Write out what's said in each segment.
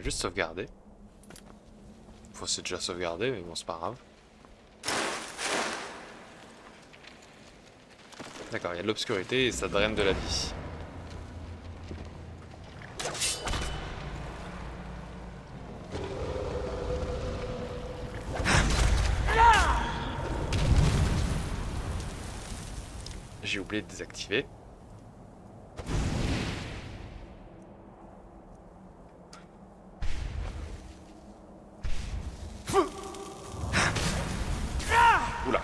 va juste sauvegarder. Faut c'est déjà sauvegardé, mais bon, c'est pas grave. D'accord, il y a de l'obscurité et ça draine de la vie. J'ai oublié de désactiver. Oula.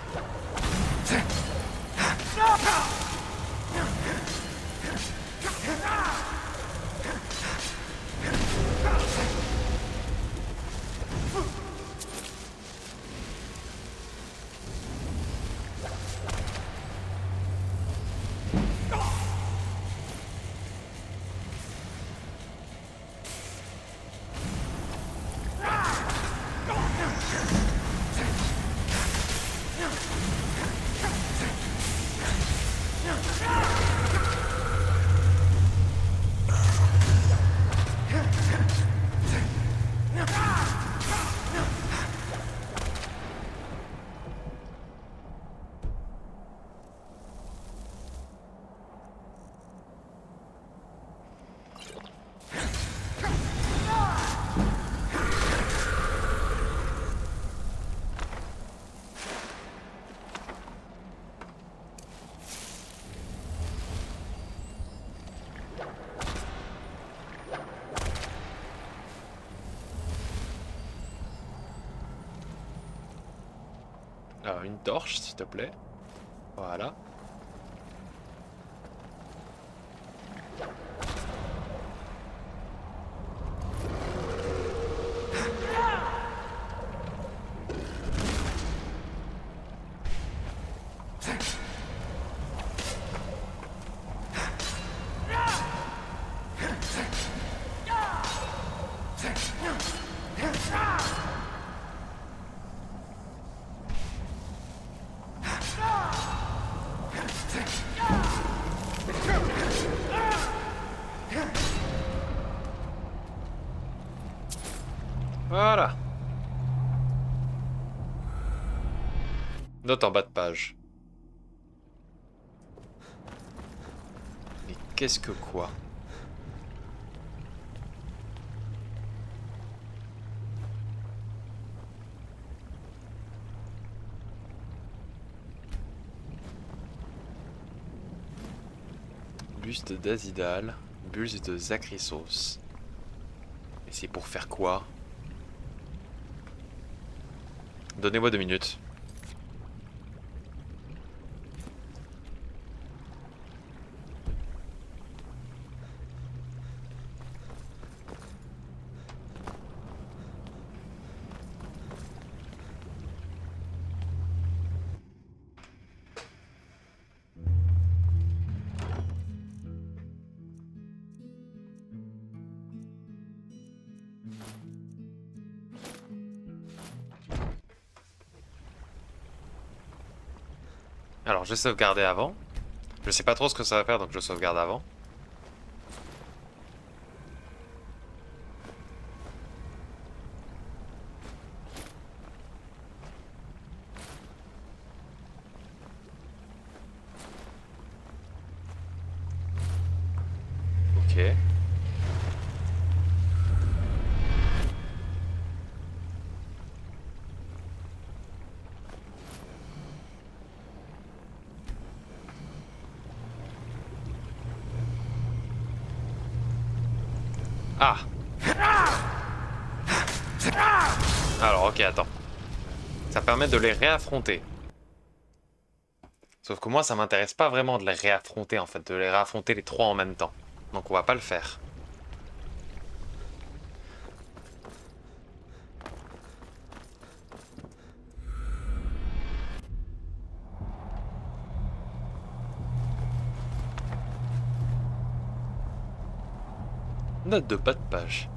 Alors, une torche, s'il te plaît. Voilà. Voilà. Note en bas de page. Mais qu'est-ce que quoi? Buste d'Azidal, buste de Zachrissos. Et c'est pour faire quoi? Donnez-moi 2 minutes. Alors, je vais sauvegarder avant. Je sais pas trop ce que ça va faire, donc je sauvegarde avant. Ok. Ah! Alors, ok, attends. Ça permet de les réaffronter. Sauf que moi, ça m'intéresse pas vraiment de les réaffronter, en fait. De les réaffronter les trois en même temps. Donc on va pas le faire. Note de bas de page.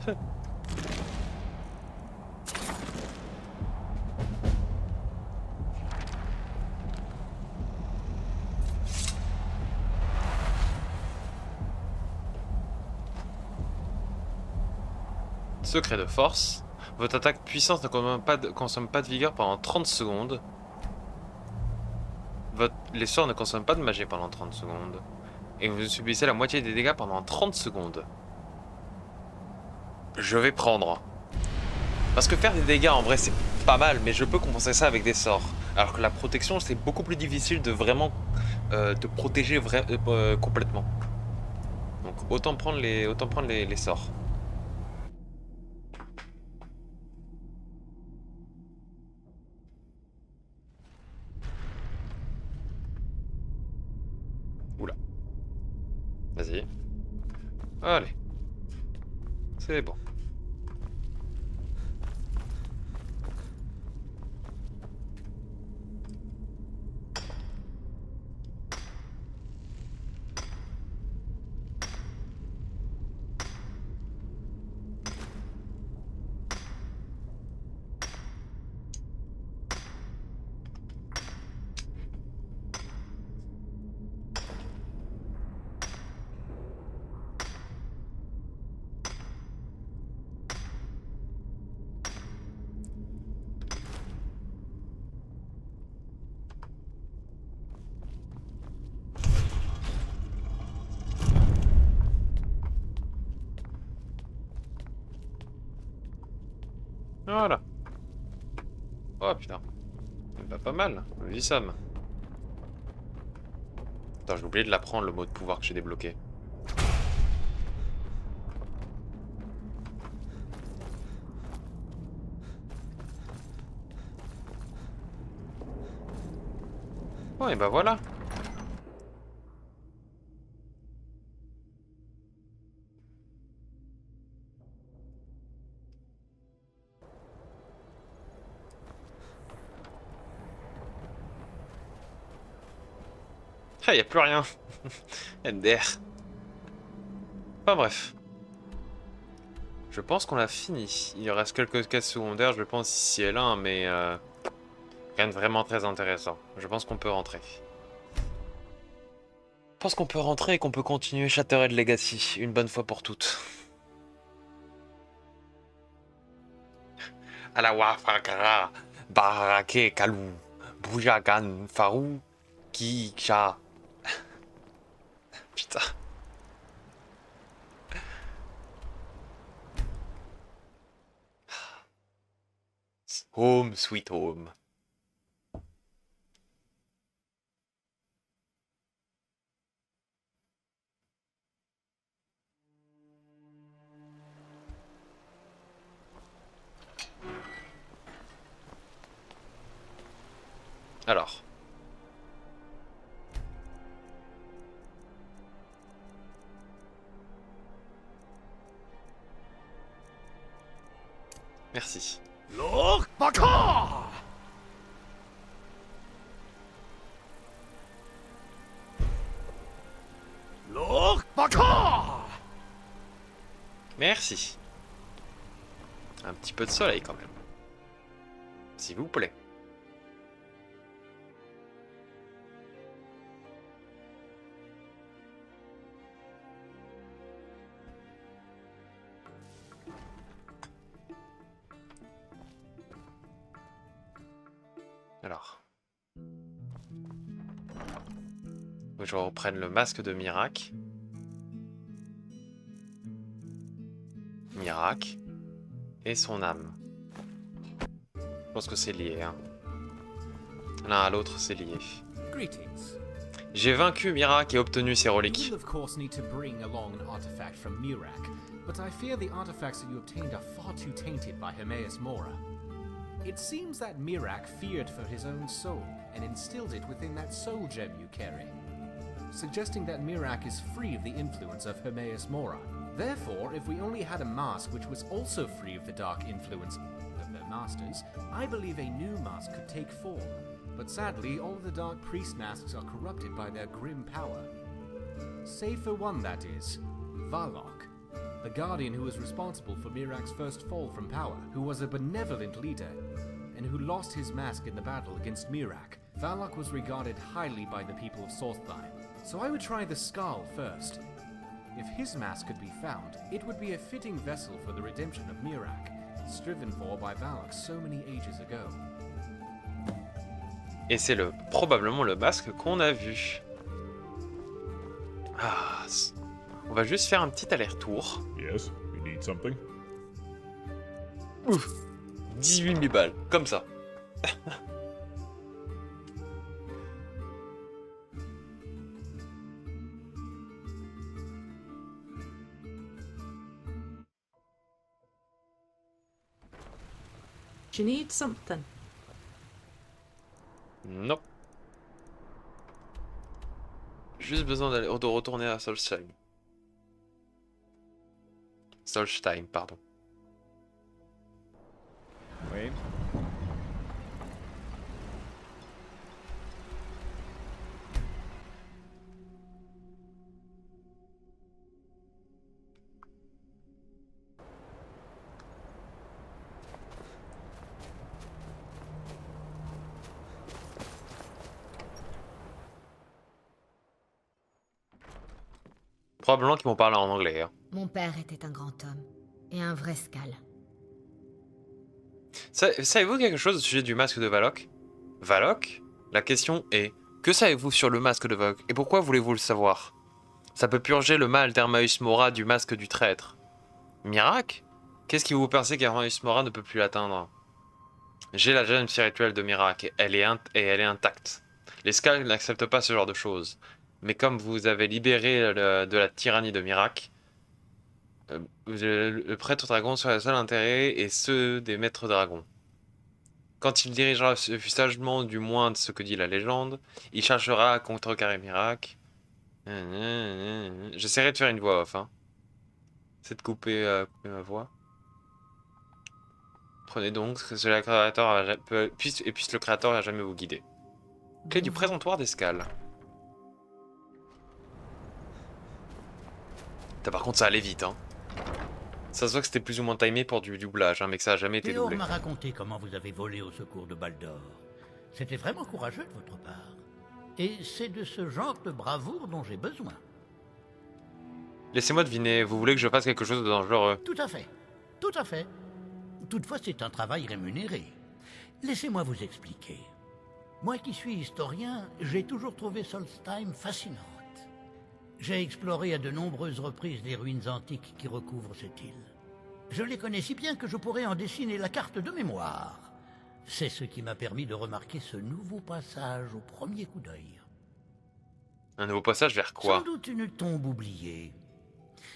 Secret de force. Votre attaque puissance ne consomme pas de vigueur pendant 30 secondes. Les sorts ne consomment pas de magie pendant 30 secondes. Et vous subissez la moitié des dégâts pendant 30 secondes. Je vais prendre. Parce que faire des dégâts en vrai c'est pas mal, mais je peux compenser ça avec des sorts. Alors que la protection c'est beaucoup plus difficile de vraiment te protéger complètement. Donc autant prendre les sorts. Oula. Vas-y. Allez. C'est bon. Voilà. Oh putain. Bah, pas mal. Vas-y Sam. Attends, j'ai oublié de l'apprendre le mot de pouvoir que j'ai débloqué. Oh et bah voilà. Ah, y a plus rien. MDR. Enfin bref. Je pense qu'on l'a fini. Il reste quelques quêtes secondaires, je pense, ici et là, mais rien de vraiment très intéressant. Je pense qu'on peut rentrer. Je pense qu'on peut rentrer et qu'on peut continuer Shattered Legacy, une bonne fois pour toutes. Alawa Fakara, Barake Kalou, Boujagan Farou, Kicha. Putain. Home, sweet home. Alors. Merci. Look, Baka! Look, Baka! Merci. Un petit peu de soleil quand même. S'il vous plaît. Alors. Faut que je reprenne le masque de Mirac. Mirac. Et son âme. Je pense que c'est lié, hein. L'un à l'autre, c'est lié. Greetings. J'ai vaincu Mirac et obtenu ses You reliques. will of course need to bring along an artifact from Mirak, but I fear the artifacts that you obtained are far too tainted by Hermaeus Mora. It seems that Mirak feared for his own soul and instilled it within that soul gem you carry, suggesting that Mirak is free of the influence of Hermaeus Mora. Therefore, if we only had a mask which was also free of the dark influence of their masters, I believe a new mask could take form. But sadly, all of the Dark Priest masks are corrupted by their grim power. Save for one, that is, Varlock, the guardian who was responsible for Mirak's first fall from power, who was a benevolent leader, and who lost his mask in the battle against Mirak. Varlock was regarded highly by the people of Sorthheim, so I would try the Skull first. If his mask could be found, it would be a fitting vessel for the redemption of Miraak, striven for by Valak so many ages ago. Et c'est probablement le masque qu'on a vu. Ah, on va juste faire un petit aller-retour. Yes, we need something. Ouf, 18 000 balles, comme ça. Do you need something? Non. Juste besoin de retourner à Solstheim. Solstheim, pardon. Wayne? Probablement qu'ils vont parler en anglais. Hein. Mon père était un grand homme et un vrai Skal. Savez-vous quelque chose au sujet du masque de Valok? Valok? La question est, que savez-vous sur le masque de Valok et pourquoi voulez-vous le savoir? Ça peut purger le mal d'Hermaeus Mora du masque du traître. Miraak? Qu'est-ce qui vous pensez qu'Hermaeus Mora ne peut plus l'atteindre? J'ai la gemme spirituelle de Miraak et elle est intacte. Les Skal n'acceptent pas ce genre de choses. Mais comme vous avez libéré de la tyrannie de Miraak, le prêtre dragon sera le seul intérêt et ceux des maîtres dragons. Quand il dirigera le sagement du moins de ce que dit la légende, il cherchera à contrecarrer Miraak. J'essaierai de faire une voix off. Hein. C'est de couper ma voix. Prenez donc ce que le créateur puisse le créateur à jamais vous guider. Clé du présentoir des Skal. Par contre ça allait vite hein. Ça se voit que c'était plus ou moins timé pour du doublage hein, mais que ça a jamais été Théor doublé. m'a raconté comment vous avez volé au secours de Baldor. C'était vraiment courageux de votre part. Et c'est de ce genre de bravoure dont j'ai besoin. Laissez-moi deviner, vous voulez que je fasse quelque chose de dangereux? Tout à fait. Tout à fait. Toutefois, c'est un travail rémunéré. Laissez-moi vous expliquer. Moi qui suis historien, j'ai toujours trouvé Solstheim fascinante. J'ai exploré à de nombreuses reprises les ruines antiques qui recouvrent cette île. Je les connais si bien que je pourrais en dessiner la carte de mémoire. C'est ce qui m'a permis de remarquer ce nouveau passage au premier coup d'œil. Un nouveau passage vers quoi? Sans doute une tombe oubliée.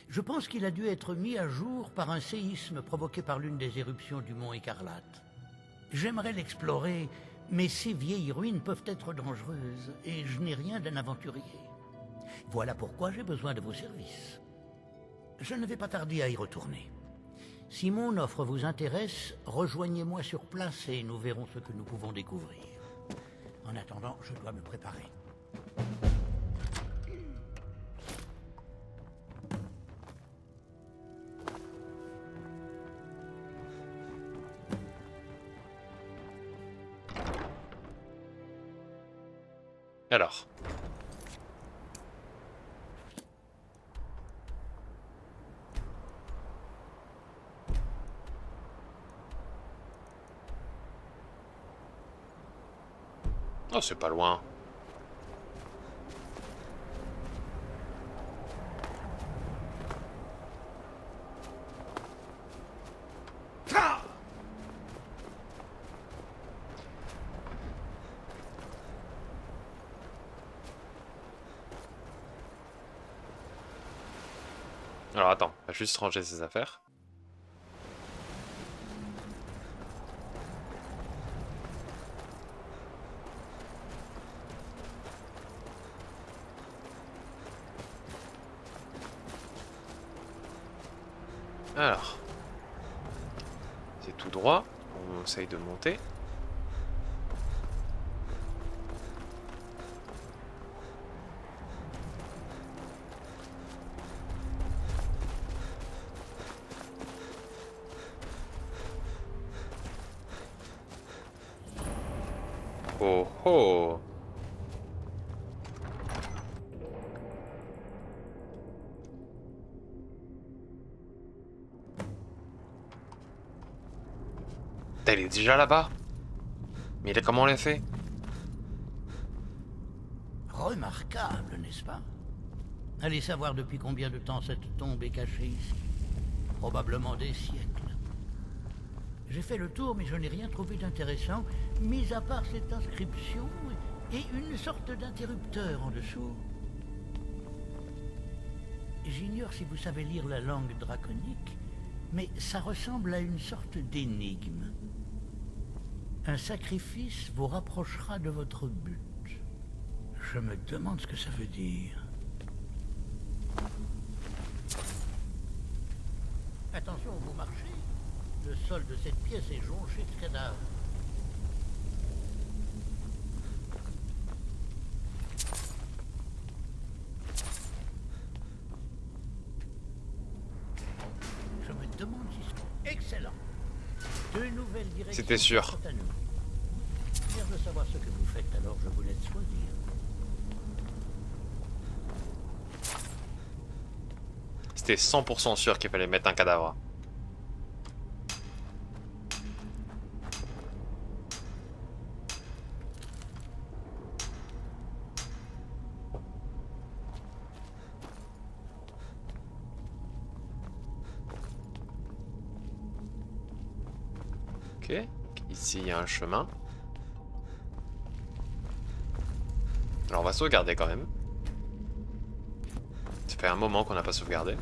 Je pense qu'il a dû être mis à jour par un séisme provoqué par l'une des éruptions du mont Écarlate. J'aimerais l'explorer, mais ces vieilles ruines peuvent être dangereuses, et je n'ai rien d'un aventurier. Voilà pourquoi j'ai besoin de vos services. Je ne vais pas tarder à y retourner. Si mon offre vous intéresse, rejoignez-moi sur place et nous verrons ce que nous pouvons découvrir. En attendant, je dois me préparer. Alors. Oh, c'est pas loin. Alors attends, on va juste ranger ses affaires. Alors, c'est tout droit, on essaye de monter. Oh oh! Elle est déjà là-bas. Mais comment on l'a fait? Remarquable, n'est-ce pas? Allez savoir depuis combien de temps cette tombe est cachée ici. Probablement des siècles. J'ai fait le tour, mais je n'ai rien trouvé d'intéressant, mis à part cette inscription et une sorte d'interrupteur en dessous. J'ignore si vous savez lire la langue draconique, mais ça ressemble à une sorte d'énigme. Un sacrifice vous rapprochera de votre but. Je me demande ce que ça veut dire. Attention, vous marchez. Le sol de cette pièce est jonché de cadavres. Je me demande si c'est excellent. Deux nouvelles directions. C'était sûr. s'offrent à nous. Fier de savoir ce que vous faites, alors je vous laisse choisir. C'était 100% sûr qu'il fallait mettre un cadavre. Ok, ici il y a un chemin. Alors on va sauvegarder quand même. Ça fait un moment qu'on n'a pas sauvegardé.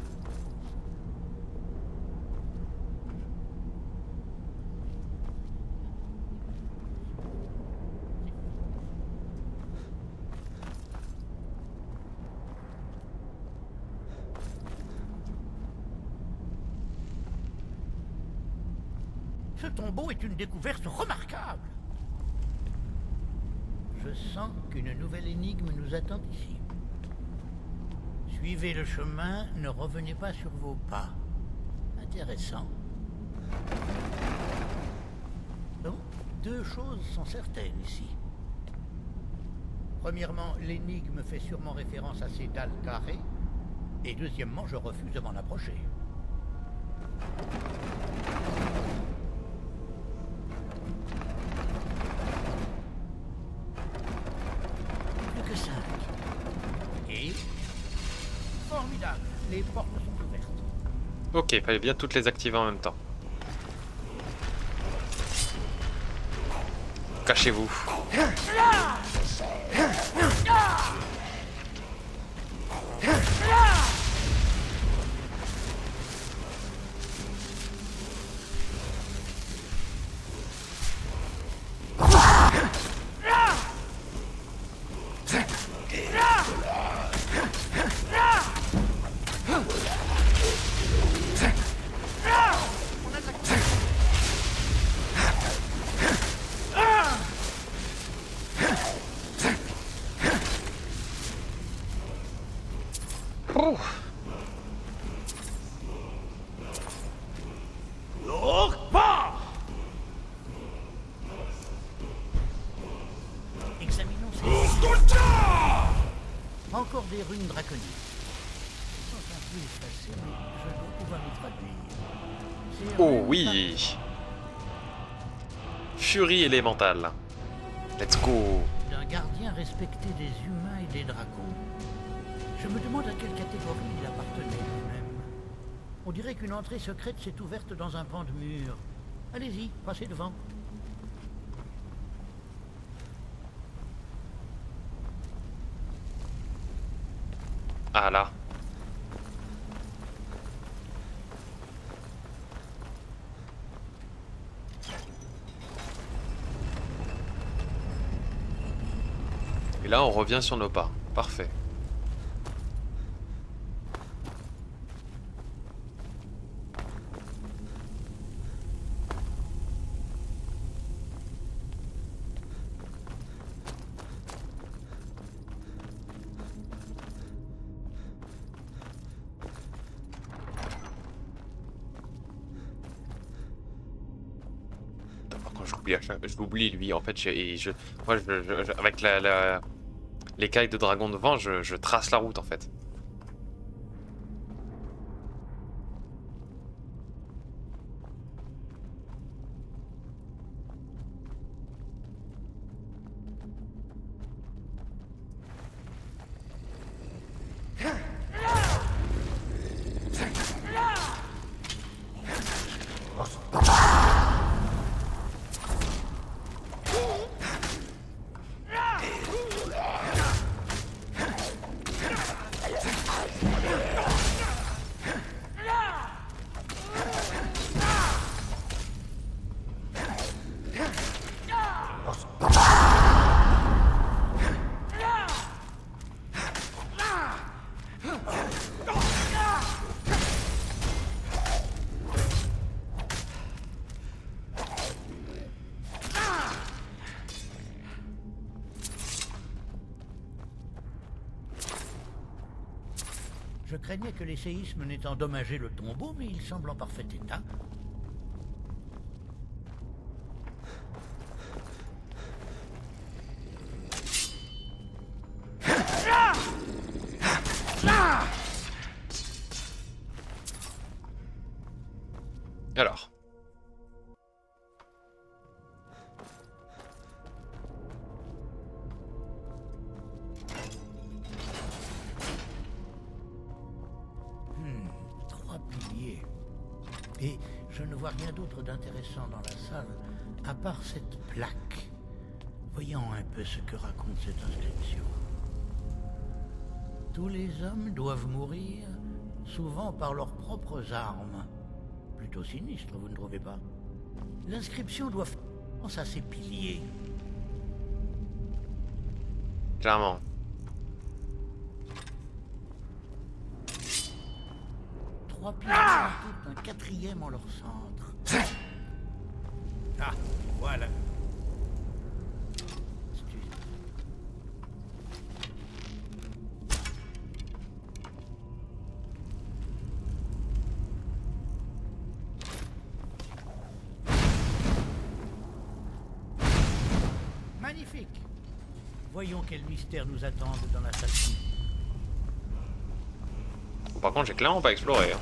Ce tombeau est une découverte remarquable. Je sens qu'une nouvelle énigme nous attend ici. Suivez le chemin, ne revenez pas sur vos pas. Intéressant. Donc, deux choses sont certaines ici. Premièrement, l'énigme fait sûrement référence à ces dalles carrées. Et deuxièmement, je refuse de m'en approcher. Plus que 5. Et... formidable, les portes sont ouvertes. Ok, il fallait bien toutes les activer en même temps. Cachez-vous. Ouh. Examinons ces... Encore des runes draconiques. Elles sont un peu effacées, mais je dois pouvoir les traduire. Ces Oh runes oui. Furie élémentale. Let's go. d'un gardien respecté des humains et des dragons. Je me demande à quelle catégorie il appartenait lui-même. On dirait qu'une entrée secrète s'est ouverte dans un pan de mur. Allez-y, passez devant. Ah là. Et là, on revient sur nos pas. Parfait. Par contre, je l'oublie lui. En fait, moi, avec l'écaille de dragon devant, je trace la route en fait. Je craignais que les séismes n'aient endommagé le tombeau, mais il semble en parfait état. Alors. Trois piliers. Et je ne vois rien d'autre d'intéressant dans la salle, à part cette plaque. Voyons un peu ce que raconte cette inscription. Tous les hommes doivent mourir, souvent par leurs propres armes. Plutôt sinistre, vous ne trouvez pas? L'inscription doit faire référence à ces piliers. Clairement. Trois piliers et un quatrième en leur centre. Ah, voilà. Magnifique. Voyons quel mystère nous attendent dans la salle. Par contre, j'ai clairement pas exploré. Hein.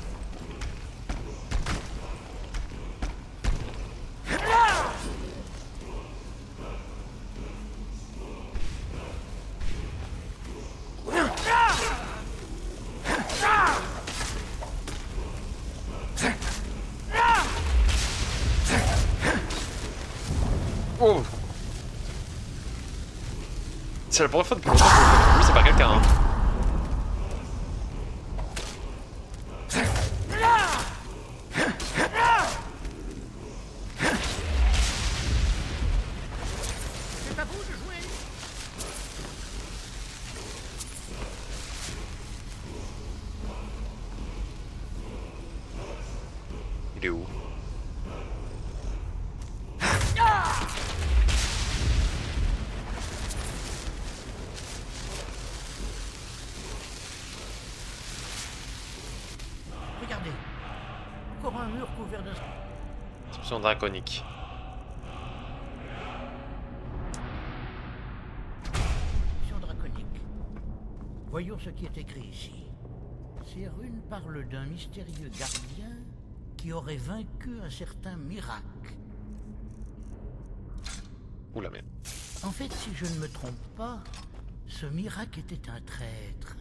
Oh! C'est la première fois depuis longtemps que je me fais poussé par quelqu'un. Hein. C'est à vous de jouer. Il est où? Regardez. Encore un mur couvert de... Inscription draconique. Inscription draconique. Voyons ce qui est écrit ici. Ces runes parlent d'un mystérieux gardien qui aurait vaincu un certain Mirac. Oula merde. En fait, si je ne me trompe pas, ce Mirac était un traître.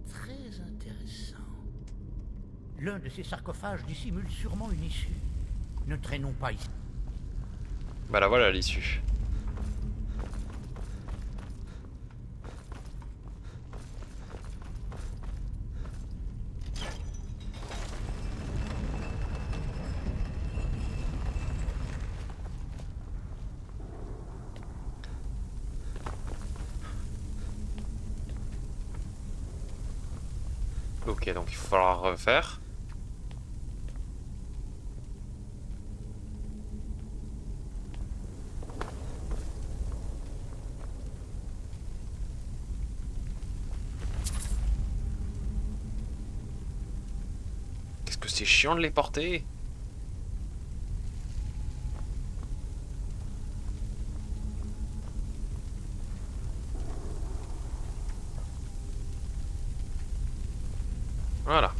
Très intéressant. L'un de ces sarcophages dissimule sûrement une issue. Ne traînons pas ici. Bah la voilà l'issue. Ok, donc il va falloir refaire. Qu'est-ce que c'est chiant de les porter? Voilà.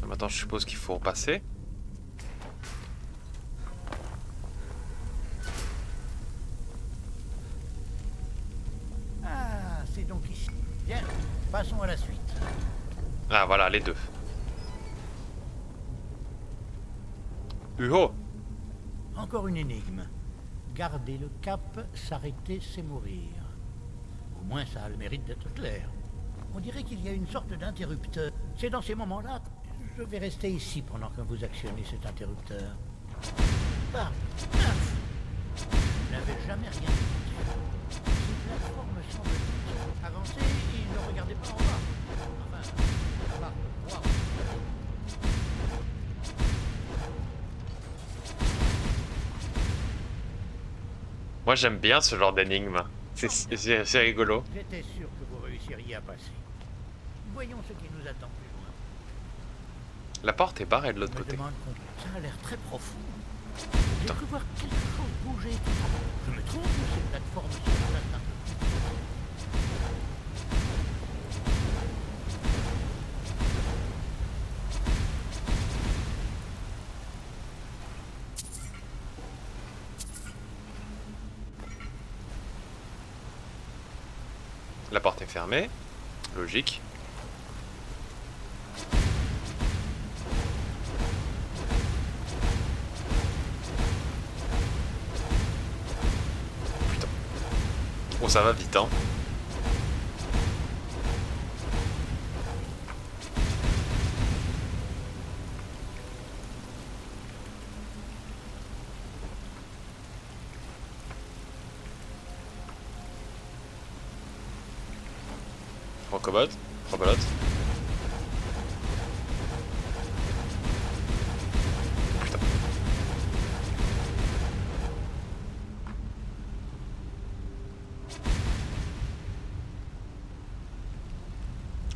Maintenant, je suppose qu'il faut repasser. Ah, c'est donc ici. Bien, passons à la suite. Ah, voilà, les deux. Oh! Encore une énigme. Garder le cap, s'arrêter, c'est mourir. Au moins, ça a le mérite d'être clair. On dirait qu'il y a une sorte d'interrupteur. C'est dans ces moments-là. Je vais rester ici pendant que vous actionnez cet interrupteur. Ah, vous n'avez jamais rien dit. Ces plateformes semblent avancer et ne regardez pas en bas. Enfin, là, droit. Moi, j'aime bien ce genre d'énigme. C'est rigolo. J'étais sûr que vous réussiriez à passer. Voyons ce qui nous attend plus loin. La porte est barrée de l'autre Je me côté. demande ça a l'air très profond. J'ai cru voir quelque chose bouger. Je me trompe ou ces plateformes se déplacent un peu? La porte est fermée. Logique. Putain. Oh, ça va vite, hein. Rebelote, rebelote. Putain.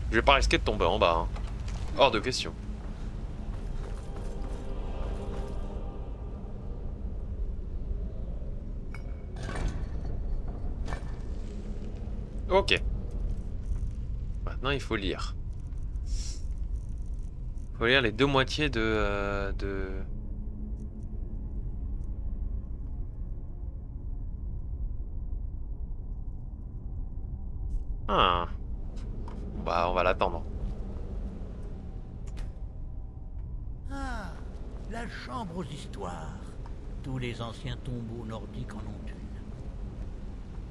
Je vais pas risquer de tomber en bas, hein. Hors de question. Ok. Maintenant, il faut lire. Il faut lire les deux moitiés de... Ah. Bah, on va l'attendre. Ah, la chambre aux histoires. Tous les anciens tombeaux nordiques en ont une.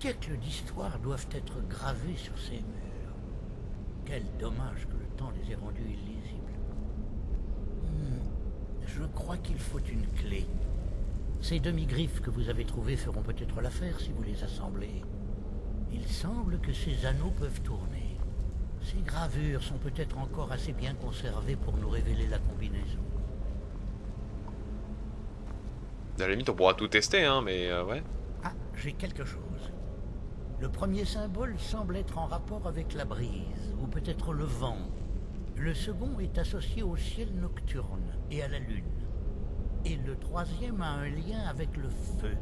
Siècles d'histoire doivent être gravés sur ces murs. Quel dommage que le temps les ait rendus illisibles. Je crois qu'il faut une clé. Ces demi-griffes que vous avez trouvées feront peut-être l'affaire si vous les assemblez. Il semble que ces anneaux peuvent tourner. Ces gravures sont peut-être encore assez bien conservées pour nous révéler la combinaison. À la limite, on pourra tout tester, hein, mais ouais. Ah, j'ai quelque chose. Le premier symbole semble être en rapport avec la brise, ou peut-être le vent. Le second est associé au ciel nocturne et à la lune. Et le troisième a un lien avec le feu.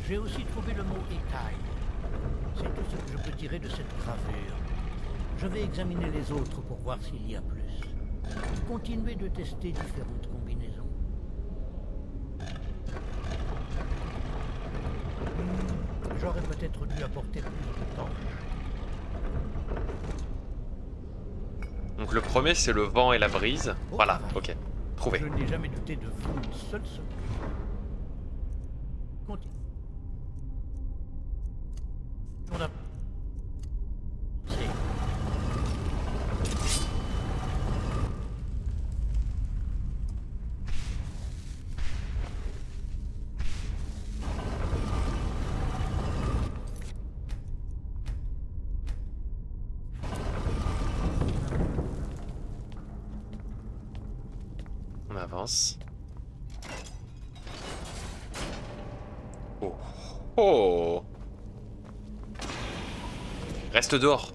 J'ai aussi trouvé le mot écaille. C'est tout ce que je peux tirer de cette gravure. Je vais examiner les autres pour voir s'il y a plus. Continuez de tester différentes combinaisons. J'aurais peut-être dû apporter plus de temps. Donc le premier, c'est le vent et la brise. Voilà, ok. Trouvé. Je n'ai jamais douté de vous une seule seconde. Continue. On a... C'est... On avance. Oh. Oh. Reste dehors.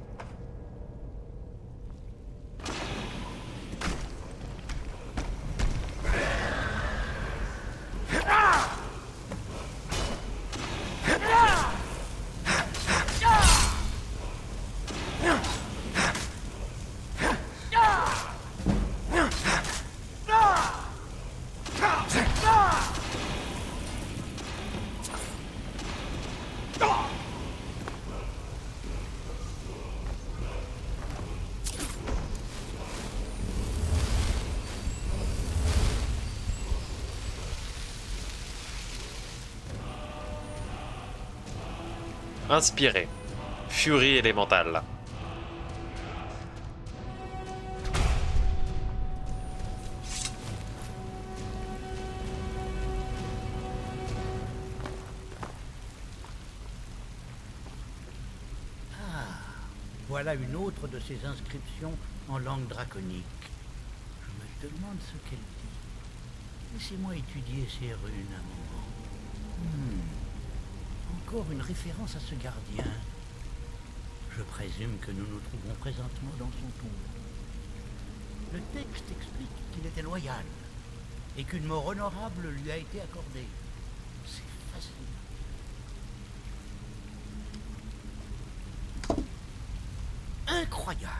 Inspiré. Furie élémentale. Voilà une autre de ces inscriptions en langue draconique. Je me demande ce qu'elle dit. Laissez-moi étudier ces runes un moment. Encore une référence à ce gardien. Je présume que nous nous trouvons présentement dans son tombeau. Le texte explique qu'il était loyal et qu'une mort honorable lui a été accordée. C'est fascinant. Incroyable!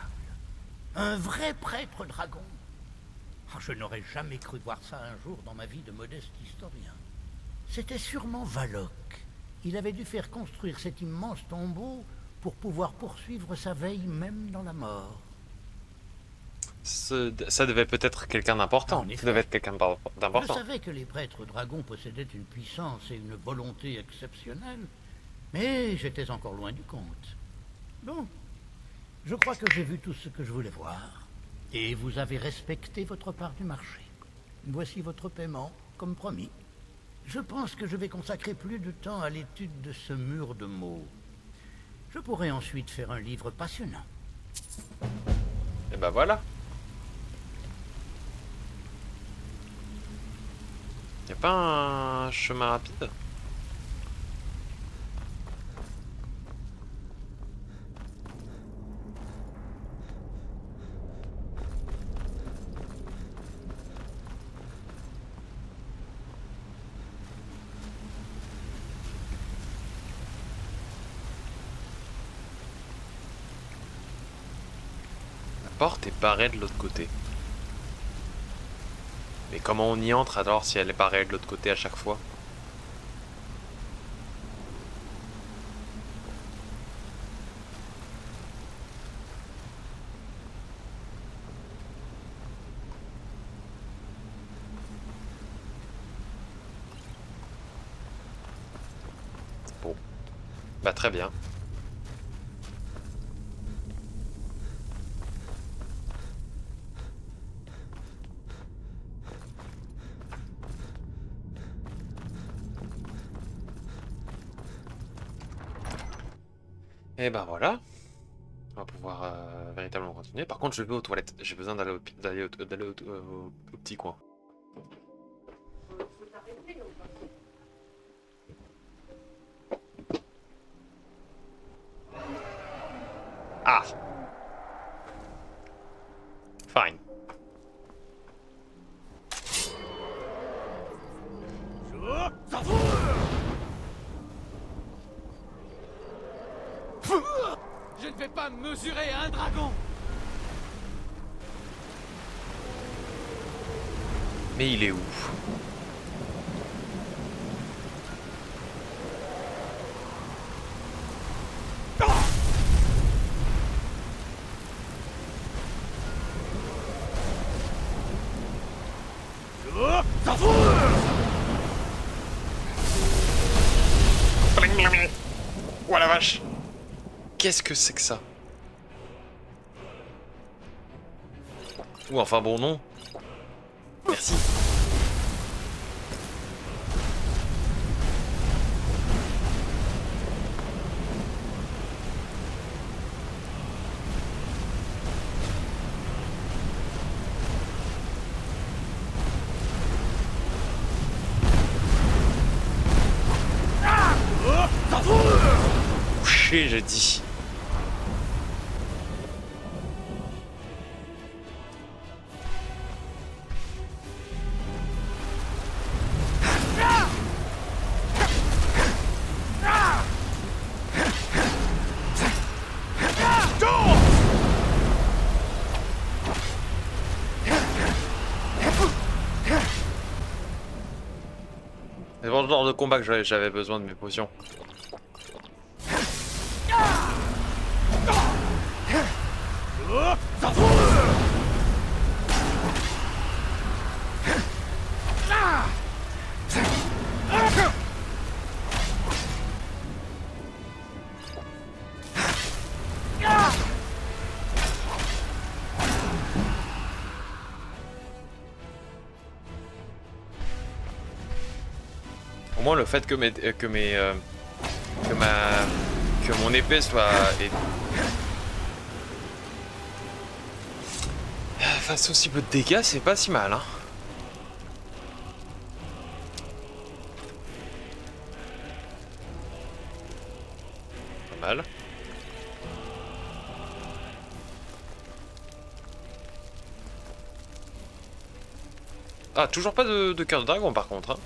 Un vrai prêtre dragon! Ah, je n'aurais jamais cru voir ça un jour dans ma vie de modeste historien. C'était sûrement Valok. Il avait dû faire construire cet immense tombeau pour pouvoir poursuivre sa veille même dans la mort. Ça devait peut-être quelqu'un d'important. En effet. Ça devait être quelqu'un Je d'important. savais que les prêtres dragons possédaient une puissance et une volonté exceptionnelles, mais j'étais encore loin du compte. Bon, je crois que j'ai vu tout ce que je voulais voir, et vous avez respecté votre part du marché. Voici votre paiement, comme promis. Je pense que je vais consacrer plus de temps à l'étude de ce mur de mots. Je pourrai ensuite faire un livre passionnant. Et ben voilà. Y a pas un chemin rapide? La porte est barrée de l'autre côté. Mais comment on y entre alors si elle est barrée de l'autre côté à chaque fois? Bon. Bah très bien. Et ben voilà, on va pouvoir véritablement continuer. Par contre, je vais aux toilettes. J'ai besoin d'aller au petit coin. Ah, fine. Je ne vais pas me mesurer à un dragon. Mais il est où? Oh la vache! Qu'est-ce que c'est que ça? Ou enfin bon non. Merci. Couché, j'ai dit. C'est pour le genre de combat que j'avais besoin de mes potions. Au moins le fait que mon épée soit fasse aussi peu de dégâts, c'est pas si mal, hein. Pas mal. Ah, toujours pas de cœur de dragon par contre. Hein.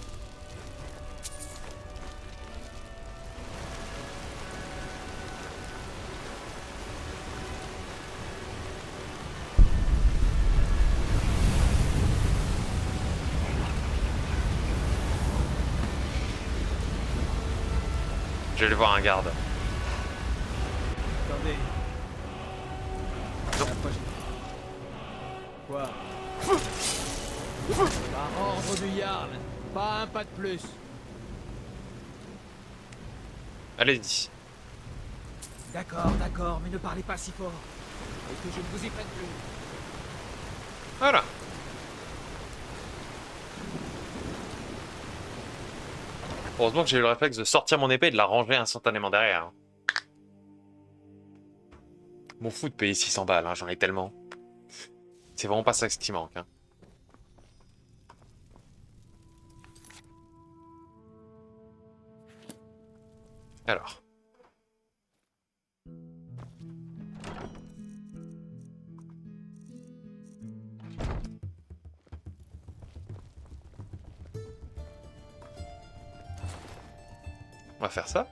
Je vais aller voir un garde. Attendez. Non. Approchez. Quoi? Par ordre du Jarl, pas un pas de plus. Allez-y. D'accord, mais ne parlez pas si fort. Et que je ne vous y prenne plus. Voilà. Heureusement que j'ai eu le réflexe de sortir mon épée et de la ranger instantanément derrière. M'en fous de payer 600 balles, hein, j'en ai tellement. C'est vraiment pas ça ce qui manque. Hein. Alors. On va faire ça.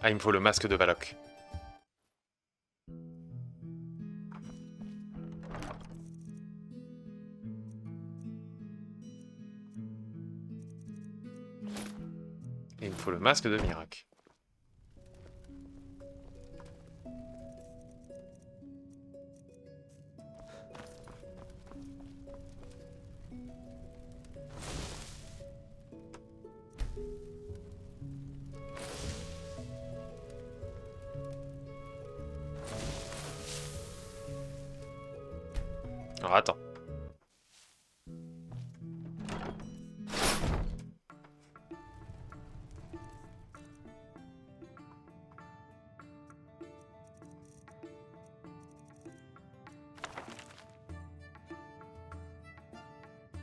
Ah, il me faut le masque de Valok. Et il me faut le masque de Mirac. Alors attends.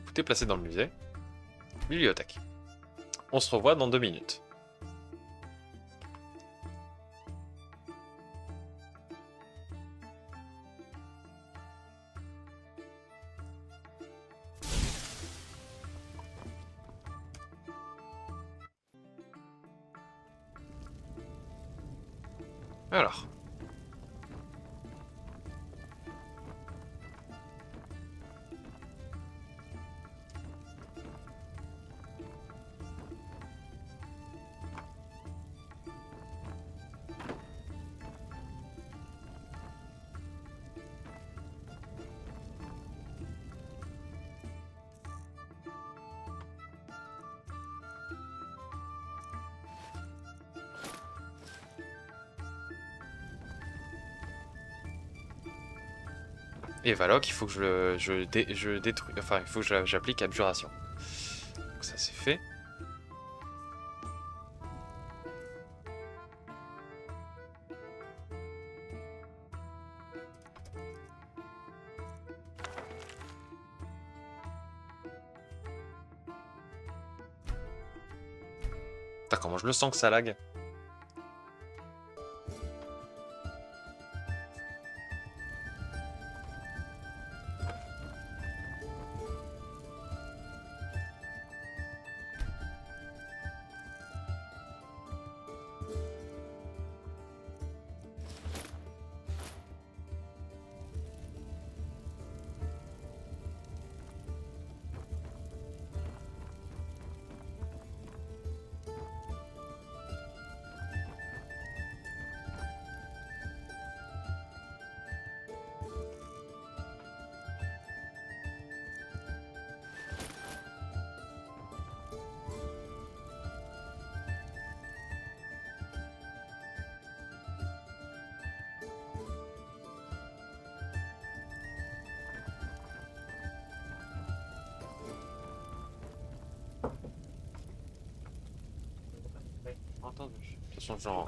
Tout est placé dans le musée. Bibliothèque. On se revoit dans 2 minutes. Alors. Et Valok, il faut que je détruis. Enfin, il faut que j'applique abjuration. Donc ça c'est fait. Putain, comment je le sens que ça lag. Entendu. De toute façon, genre.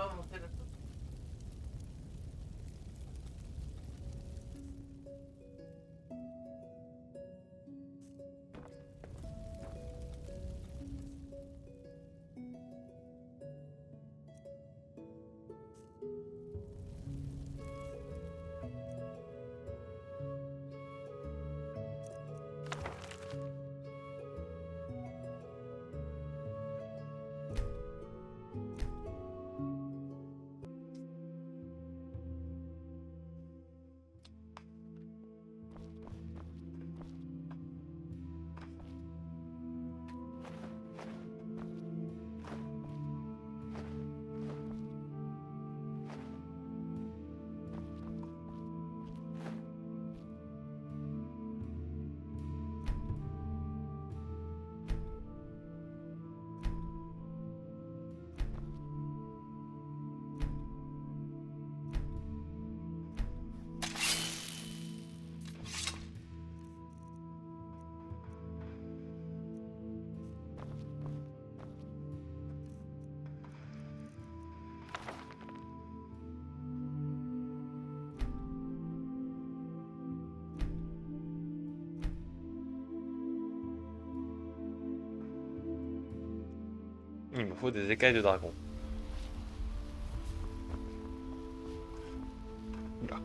Il me faut des écailles de dragon. Oula.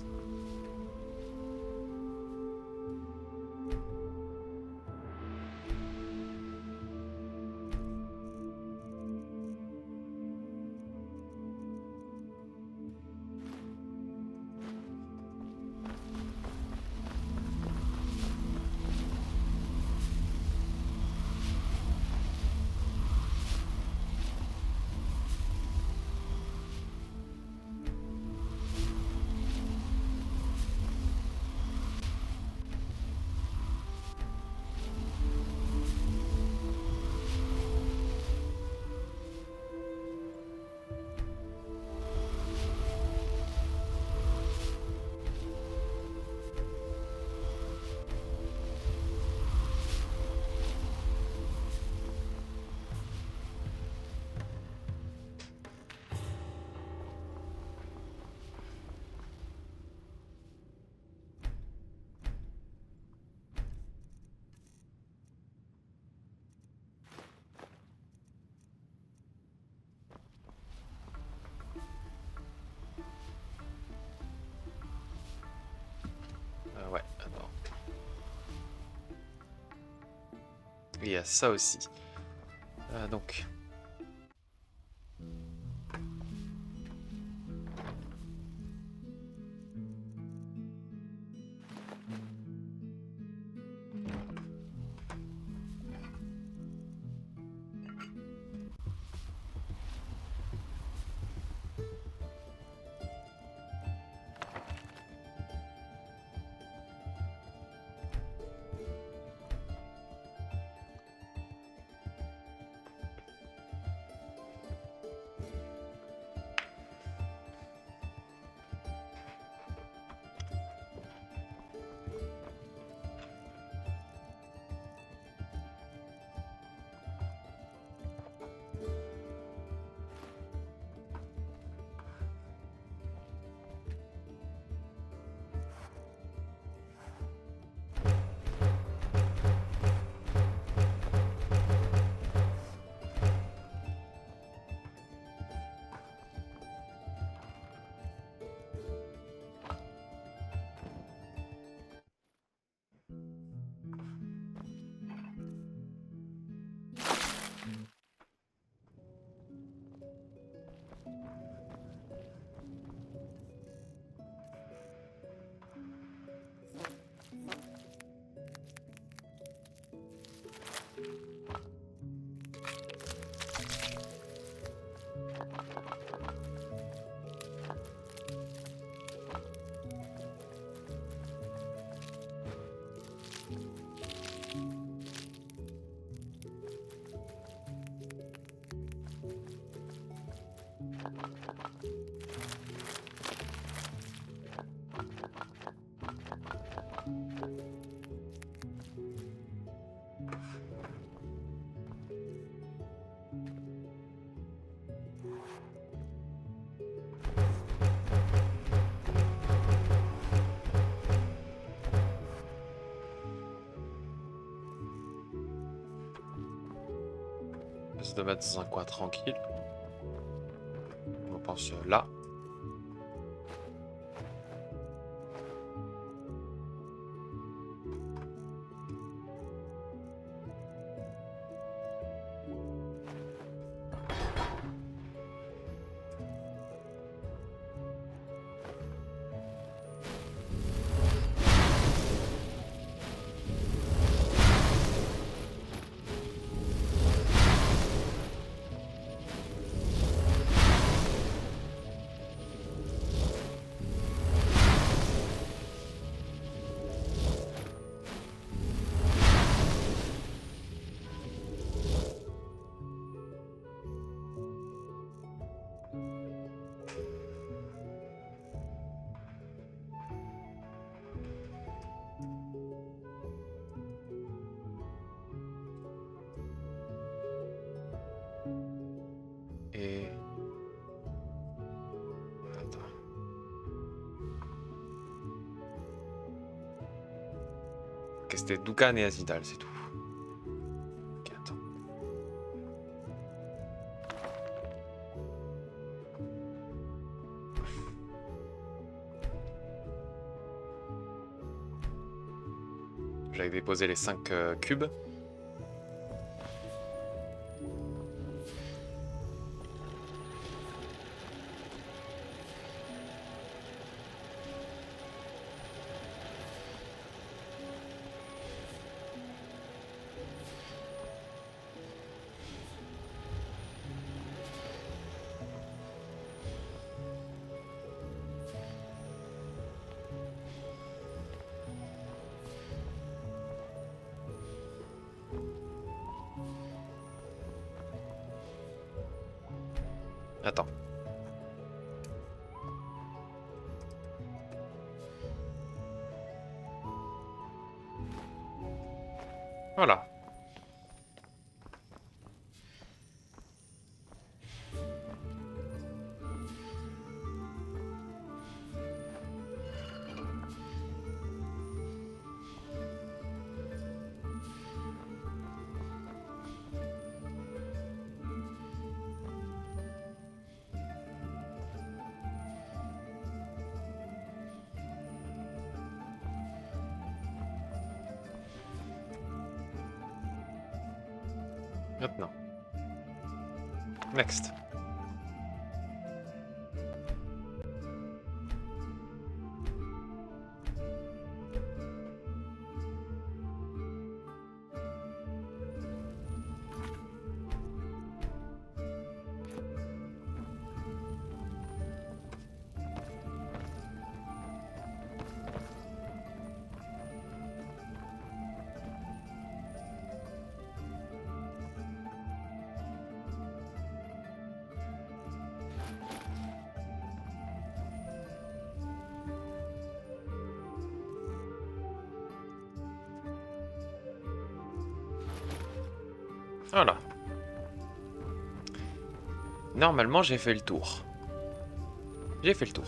Ouais, attends. Il y a ça aussi. Donc. J'essaie de mettre dans un coin tranquille. On pense là. Et... Attends. Ok, c'était Doukan et Azidal, c'est tout. Ok, attends. faudrait déposer les 5 cubes. Attends. Voilà. Maintenant. Next. Voilà. Normalement, j'ai fait le tour. J'ai fait le tour.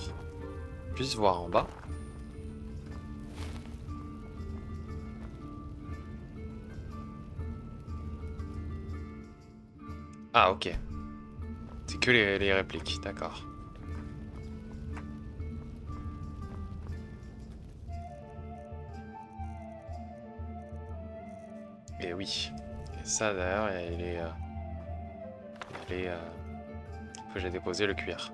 Juste voir en bas. Ah, ok. C'est que les répliques, d'accord. Et oui. Et ça, d'ailleurs, faut que j'ai déposé le cuir.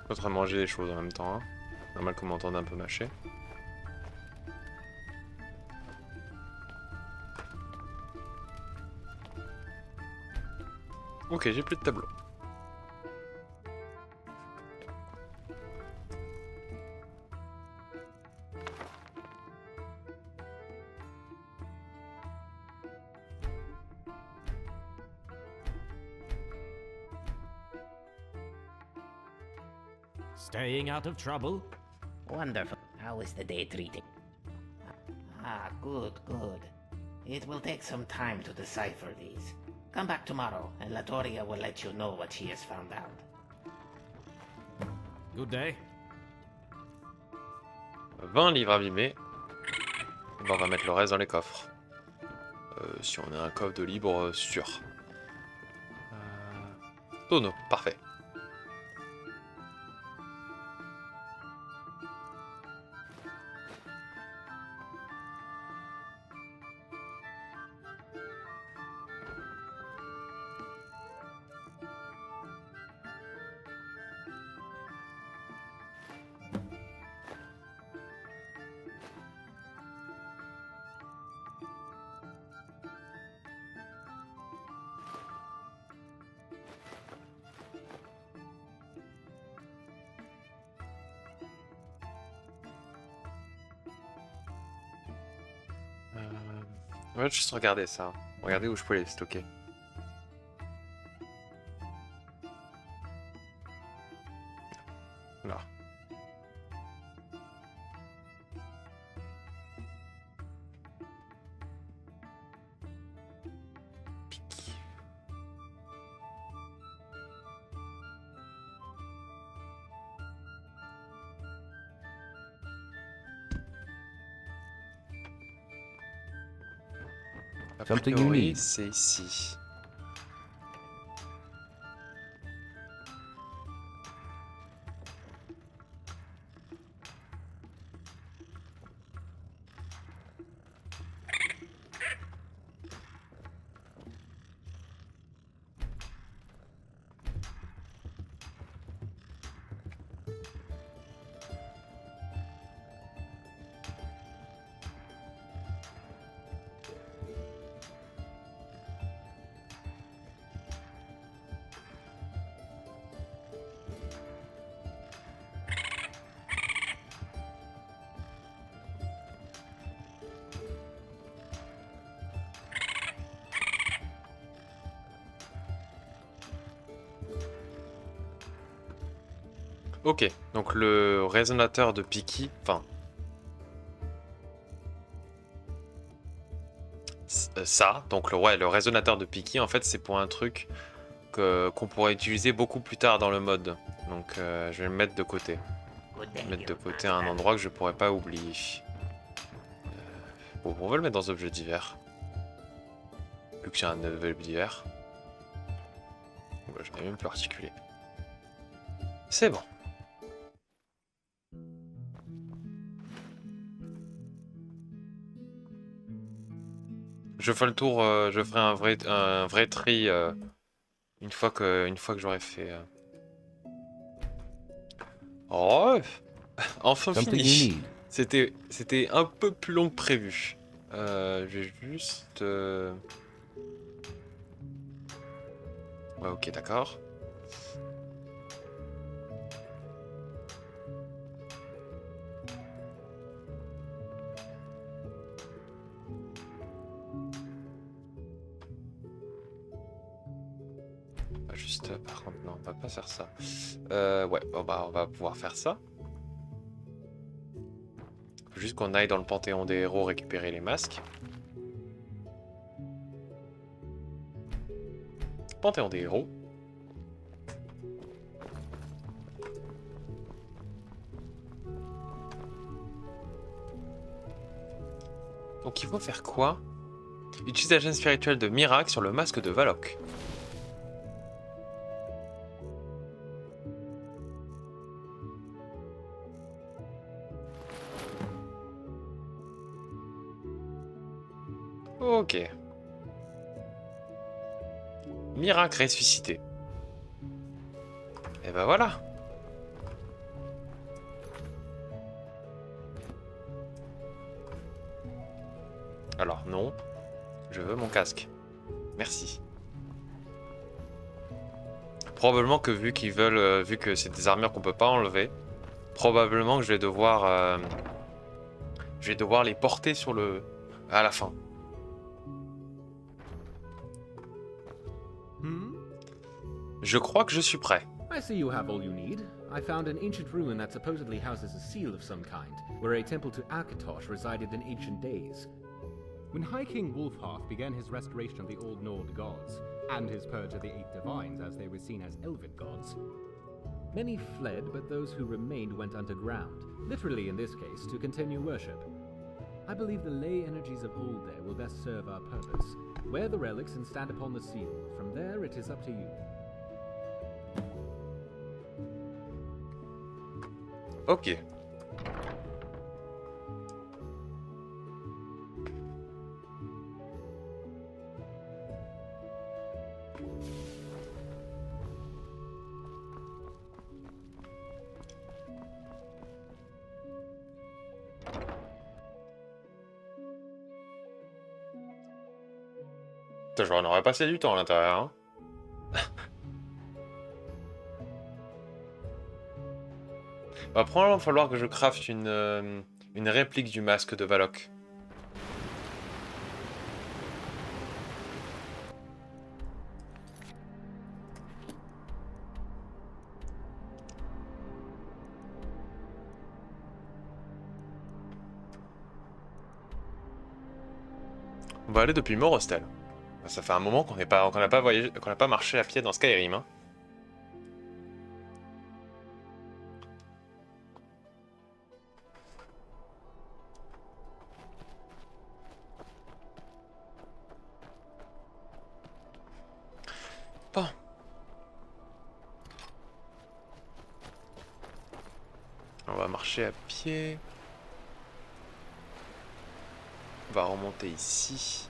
Je suis en train de manger des choses en même temps. Hein. Normal qu'on m'entende un peu mâcher. Ok, j'ai plus de tableau. Staying out of trouble? Wonderful. How is the day treating? Ah, good, good. It will take some time to decipher these. Come back tomorrow, and Latoria will let you know what she has found out. Good day. 20 livres abîmés. Bon, on va mettre le reste dans les coffres. Si on a un coffre de libre, sûr. Tonneau, parfait. On va juste regarder ça. Regardez où je peux les stocker. Là. Pique. Something you need. C'est ici. Ok, donc le résonateur de Piki, enfin... ça, donc le résonateur de Piki, en fait, c'est pour un truc qu'on pourrait utiliser beaucoup plus tard dans le mode. Donc je vais le mettre de côté. Mettre de côté à un endroit que je pourrais pas oublier. Bon, on va le mettre dans objet divers. Vu que j'ai un enveloppe divers. Je n'ai même plus articulé. C'est bon. Je ferai le tour, je ferai un vrai tri une fois que j'aurai fait. Oh, enfin fini. C'était un peu plus long que prévu. Je vais juste. Ouais, ok, d'accord. Juste, par contre, non, on va pas faire ça. Ouais, bon, bah, on va pouvoir faire ça. Faut juste qu'on aille dans le Panthéon des héros récupérer les masques. Panthéon des héros. Donc il faut faire quoi? Utilise la gêne spirituelle de Miracle sur le masque de Valok. Ok. Miracle ressuscité. Et ben voilà. Alors non, je veux mon casque. Merci. Probablement que vu qu'ils veulent, vu que c'est des armures qu'on peut pas enlever, probablement que je vais devoir les porter sur le à la fin. Je crois que je suis prêt. I see you have all you need. I found an ancient ruin that supposedly houses a seal of some kind, where a temple to Akatosh resided in ancient days. When High King Wulfharth began his restoration of the Old Nord gods, and his purge of the Eight Divines as they were seen as elven gods, many fled, but those who remained went underground, literally in this case, to continue worship. I believe the ley energies of Ulde will best serve our purpose. Wear the relics and stand upon the seal. From there, it is up to you. Ok. Putain, j'en aurais passé du temps à l'intérieur. Hein. Va probablement falloir que je crafte une réplique du masque de Valok. On va aller depuis Morostel. Ça fait un moment qu'on n'a pas voyagé, qu'on n'a pas marché à pied dans Skyrim. Hein. Bon. On va marcher à pied. On va remonter ici.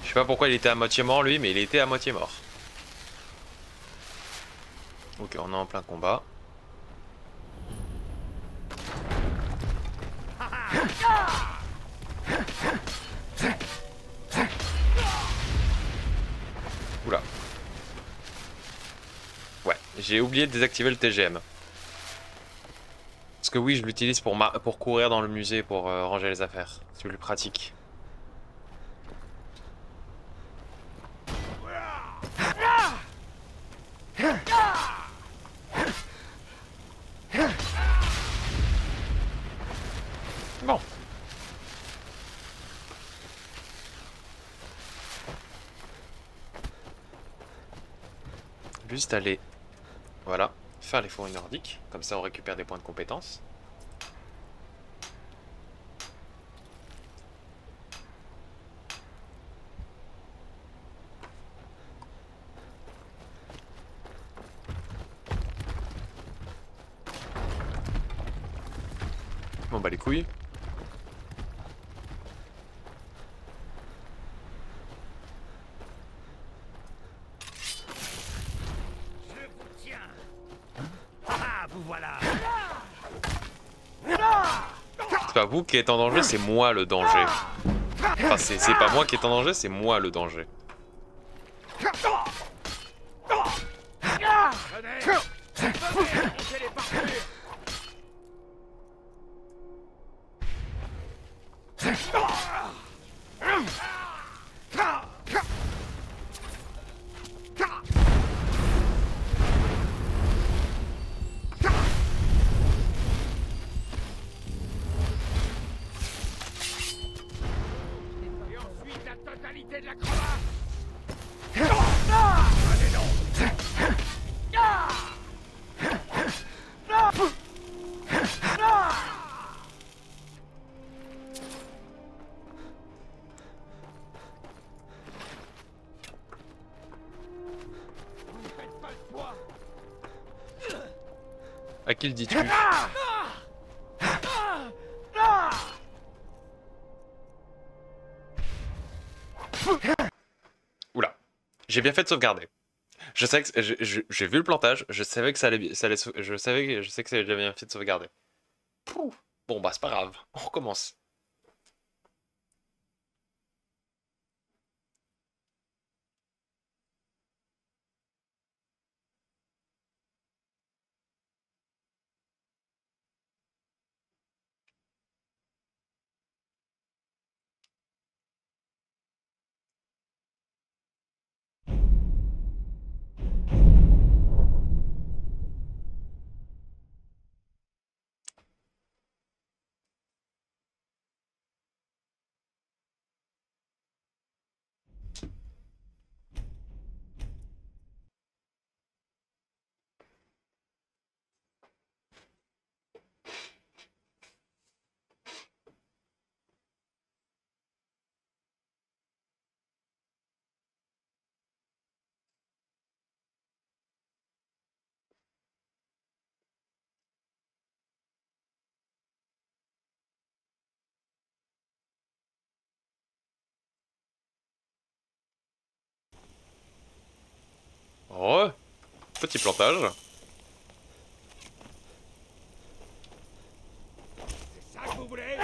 Je sais pas pourquoi il était à moitié mort lui, mais il était à moitié mort. Ok, on est en plein combat. Oula. Ouais, j'ai oublié de désactiver le TGM. Parce que oui, je l'utilise pour courir dans le musée pour ranger les affaires. C'est plus pratique. Bon. Juste aller, voilà, faire les fourrures nordiques. Comme ça, on récupère des points de compétence. Bon bah les couilles. C'est pas vous qui êtes en danger, c'est moi le danger. Enfin, c'est pas moi qui est en danger, c'est moi le danger. À qui le dis-tu? Oula, j'ai bien fait de sauvegarder. Je sais que j'ai vu le plantage, je savais que ça allait, je sais que j'avais bien fait de sauvegarder. Pouf. Bon bah c'est pas grave, on recommence. Ouais, petit plantage. C'est ça que vous voulez?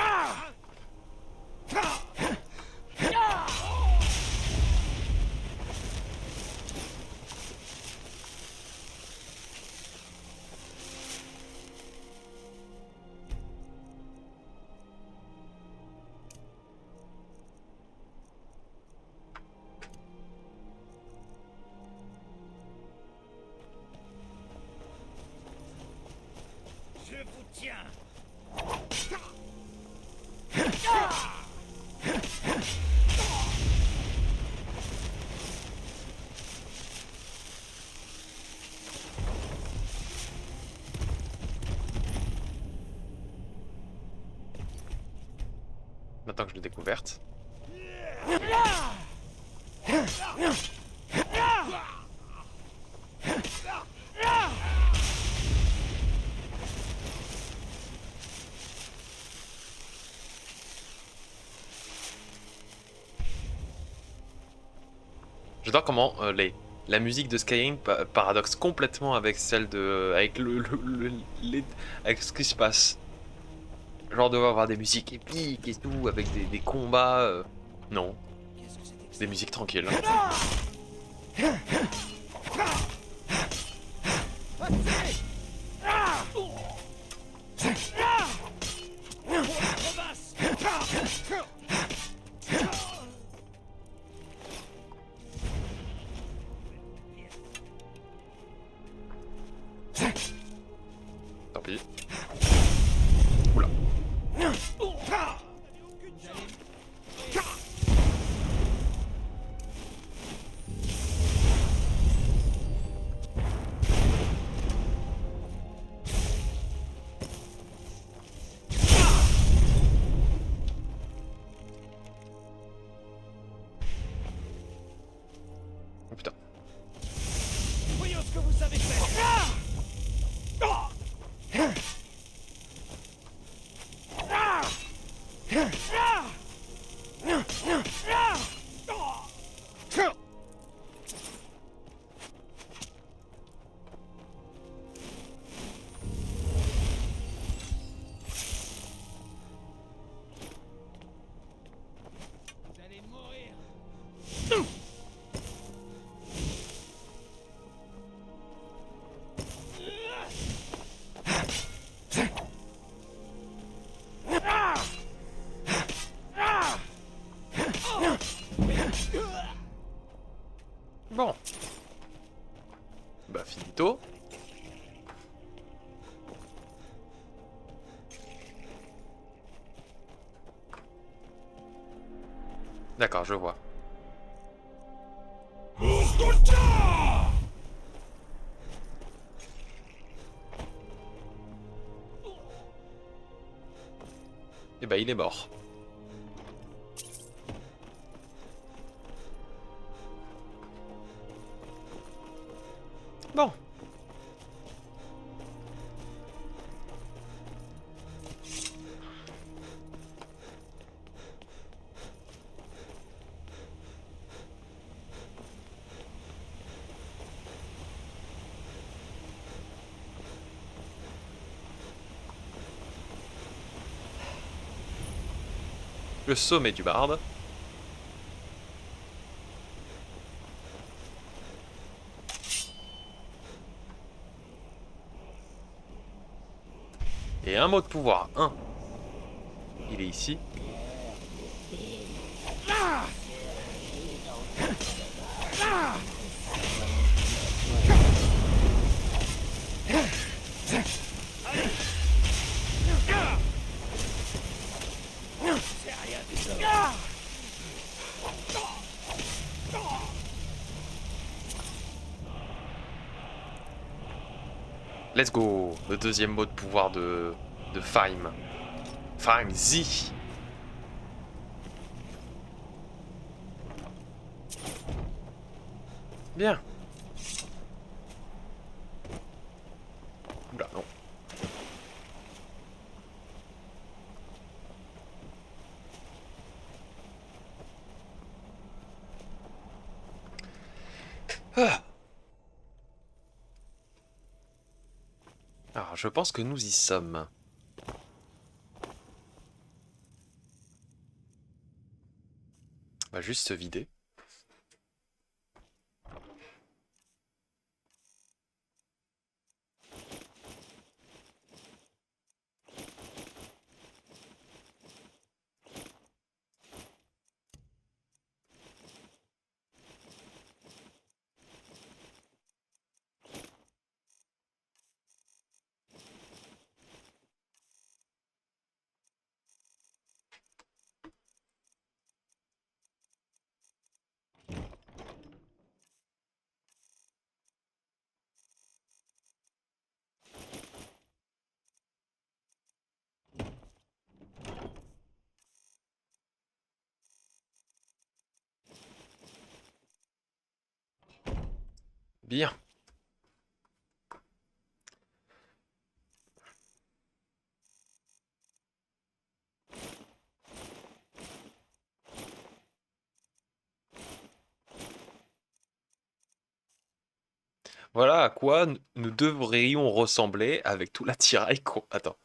Je vous tiens. Maintenant que je l'ai découverte. J'adore comment la musique de Skyrim paradoxe complètement avec celle de... avec avec ce qui se passe. Genre de avoir des musiques épiques et tout, avec des combats... Non. Des musiques tranquilles. Tant pis. Oula. Oh putain. Voyons ce que vous savez faire. Vous allez mourir. Bon. Bah finito. D'accord, je vois. Et bah il est mort. Bon. Le sommet du barde. Et un mot de pouvoir, 1. Il est ici. Let's go. Le deuxième mot de pouvoir de Faim. Faim Z. Bien. Oula, non. Ah. Alors, je pense que nous y sommes. On va juste se vider. Bien. Voilà à quoi nous devrions ressembler avec tout l'attirail qu'on... Attends.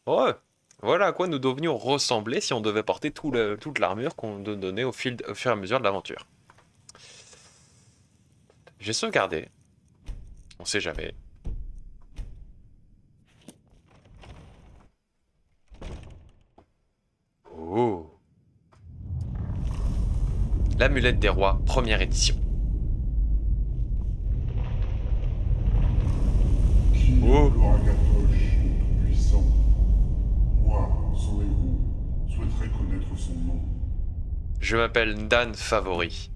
Ouais. Voilà à quoi nous devrions ressembler si on devait porter toute l'armure qu'on nous donnait au fur et à mesure de l'aventure. J'ai sauvegardé. On sait jamais. Oh. L'amulette des rois, première édition. Oh. Loragatoche, tout-puissant. Moi, son héros, souhaiterais connaître son nom. Je m'appelle Dan Favori.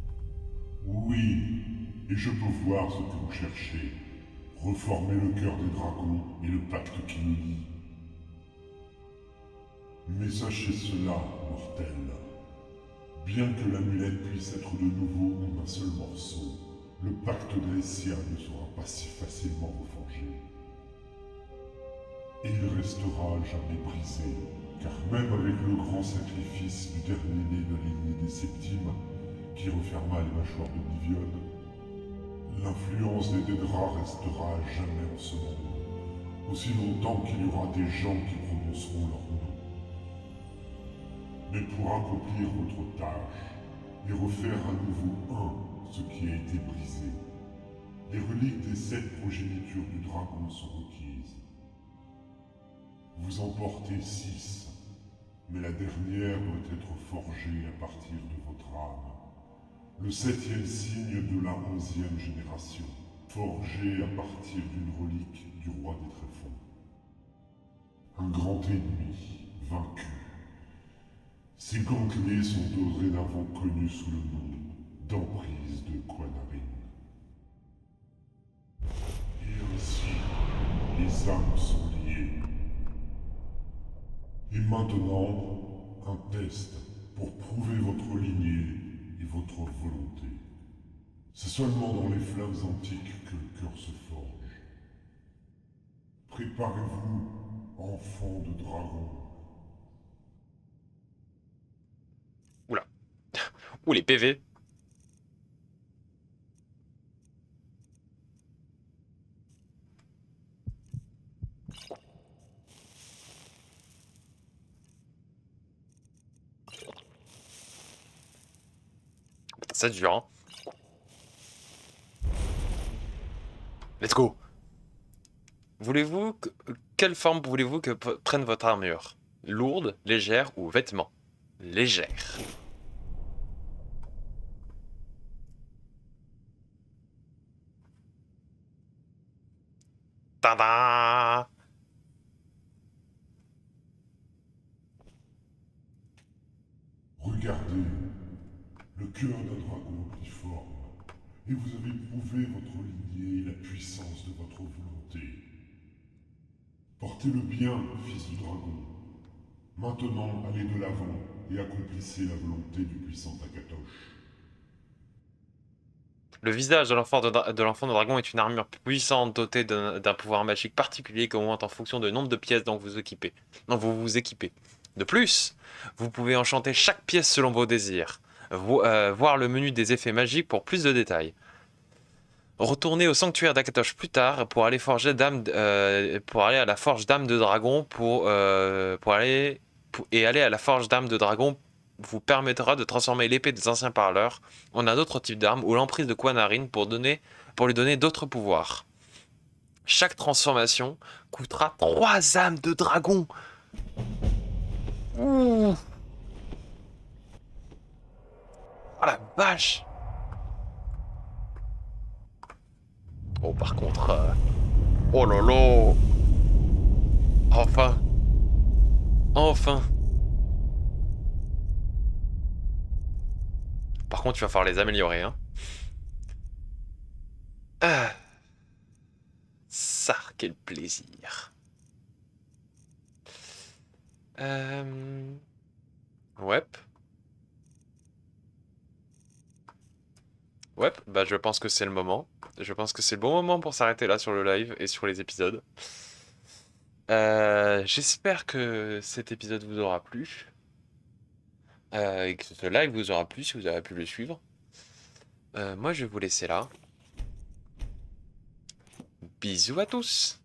Oui, et je peux voir ce que vous cherchez. Reformer le cœur des dragons et le pacte qui nous lie. Mais sachez cela, mortel. Bien que l'amulette puisse être de nouveau en un seul morceau, le pacte d'Aessia ne sera pas si facilement reforgé. Et il restera jamais brisé, car même avec le grand sacrifice du dernier-né de lignée des Septimes, qui referma les mâchoires d'Oblivion, l'influence des Dédras restera à jamais en ce monde, aussi longtemps qu'il y aura des gens qui prononceront leur nom. Mais pour accomplir votre tâche, et refaire à nouveau ce qui a été brisé, les reliques des 7 progénitures du dragon sont requises. Vous en portez 6, mais la dernière doit être forgée à partir de votre âme. Le 7e signe de la 11e génération, forgé à partir d'une relique du roi des tréfonds. Un grand ennemi, vaincu. Ces gantelets sont dorénavant connus sous le nom d'emprise de Quanarin. Et ainsi, les âmes sont liées. Et maintenant, un test pour prouver votre lignée et votre volonté. C'est seulement dans les flammes antiques que le cœur se forge. Préparez-vous, enfants de dragon. Oula. Ouh, les PV. Ça dure, hein. Let's go. Quelle forme voulez-vous que prenne votre armure? Lourde, légère ou vêtements? Légère. Tada! Regardez, le cœur d'un dragon forme, et vous avez prouvé votre lignée et la puissance de votre volonté. Portez-le bien, fils du dragon. Maintenant, allez de l'avant et accomplissez la volonté du puissant Akatosh. Le visage de l'enfant de dragon est une armure puissante dotée d'un pouvoir magique particulier qui augmente en fonction du nombre de pièces dont vous vous équipez. De plus, vous pouvez enchanter chaque pièce selon vos désirs. Voir le menu des effets magiques pour plus de détails. Retournez au sanctuaire d'Akatosh plus tard pour aller forger pour aller à la forge d'âme de dragon et aller à la forge d'âme de dragon vous permettra de transformer l'épée des anciens parleurs en un autre type d'arme ou l'emprise de Quanarin pour lui donner d'autres pouvoirs. Chaque transformation coûtera 3 âmes de dragon. Ouh. Oh la vache. Oh par contre... Oh lolo. Enfin. Enfin. Par contre, il va falloir les améliorer, hein. Ah. Ça, quel plaisir. Ouais. Ouais, bah je pense que c'est le moment. Je pense que c'est le bon moment pour s'arrêter là sur le live et sur les épisodes. J'espère que cet épisode vous aura plu. Et que ce live vous aura plu si vous avez pu le suivre. Moi je vais vous laisser là. Bisous à tous.